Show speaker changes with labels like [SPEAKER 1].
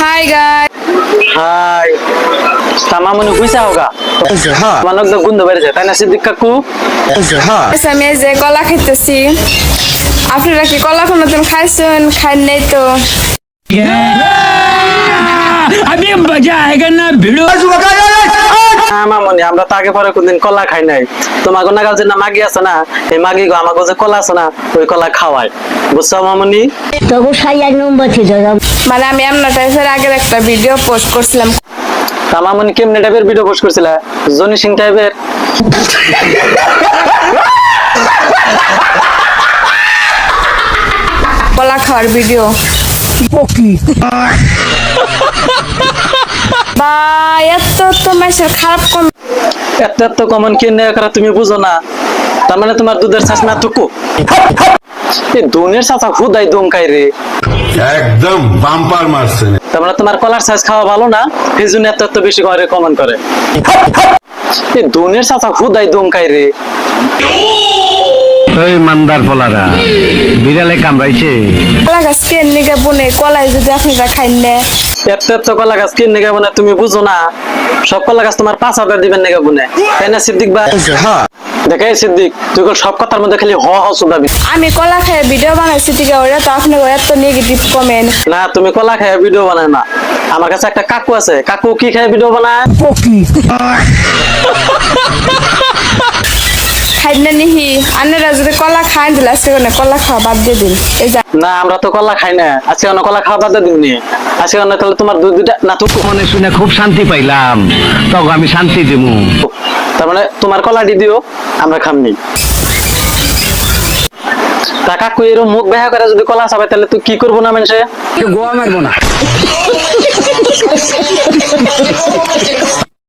[SPEAKER 1] Hi guys.
[SPEAKER 2] High তামামনি কইছা হোগা হ্যাঁ মানক দা গুন্দ বাইরে যায় তাই না সিদ্দিক কাকু হ্যাঁ
[SPEAKER 1] আমি যে কলা খাইতেছি আপনারা কি কলা কোনোদিন খাইছেন খাই নাই তো
[SPEAKER 3] अभी मजा आएगा ना भिड़ो
[SPEAKER 2] হ্যাঁ মামনি আমরা তো আগে পরে কোনদিন কলা খাই নাই তোমার নাগাল যে না মাগি আছে না এই মাগি গো আমাকে যে কলা আছে না ওই কলা খাওয়ায় বুঝছো মামনি
[SPEAKER 4] তবু সাই এক নম্বর ছিল
[SPEAKER 1] মানে আমি এমন টাইপের আগের একটা ভিডিও পোস্ট করছিলাম
[SPEAKER 2] তামামনি কেমনে টাইপের ভিডিও পোস্ট করছিলা জনি সিং টাইপের
[SPEAKER 1] কলা খাওয়ার ভিডিও বা এত তো মাসের খারাপ কম
[SPEAKER 2] এত এত কমন কেনে করা তুমি বুঝো না তার মানে তোমার দুধের শ্বাস না টুকু এই দুনের চাচা খুদাই দমকাই রে
[SPEAKER 5] একদম বাম্পার মারছে
[SPEAKER 2] তার মানে তোমার কলার সাইজ খাওয়া ভালো না এই জন্য এত এত বেশি করে কমন করে এই দুনের চাচা খুদাই দমকাই রে
[SPEAKER 3] ওই মান্দার ফলারা বিড়ালে কামড়াইছে
[SPEAKER 1] কলা গাছ কেন নিগে বনে কলাই যদি আপনারা খাইন না
[SPEAKER 2] এত এত কলা গাছ কিনে নেগে বনে তুমি বুঝো না সব কলা গাছ তোমার 5,000 দিবেন নেগে বনে তাই না সিদ্দিক ভাই হ্যাঁ দেখে সিদ্দিক তুই সব কথার মধ্যে খালি হ হ শুধাবি
[SPEAKER 1] আমি কলা খেয়ে ভিডিও বানাইছি ঠিক ওরা তো আপনার এত নেগেটিভ কমেন্ট
[SPEAKER 2] না তুমি কলা খেয়ে ভিডিও বানায় না আমার কাছে একটা কাকু আছে কাকু কি খেয়ে ভিডিও বানায়
[SPEAKER 1] খাই না নিহি আন্নারা যদি কলা খাই দিলে আজকে কলা খাওয়া বাদ দিয়ে দিন এই যা
[SPEAKER 2] না আমরা তো কলা খাই না আজকে অন্য কলা খাওয়া বাদ দিবনি আজকে অন্য তাহলে তোমার দুইটা না তো
[SPEAKER 3] মনে শুনে খুব শান্তি পাইলাম তখন আমি শান্তি দিমু
[SPEAKER 2] তার মানে তোমার কলাটি দিও আমরা খামনি তা কাকু এরকম মুখ বেহা করে যদি কলা চাবে তাহলে তুই কি করবো না মানুষে
[SPEAKER 3] গোয়া মারবো না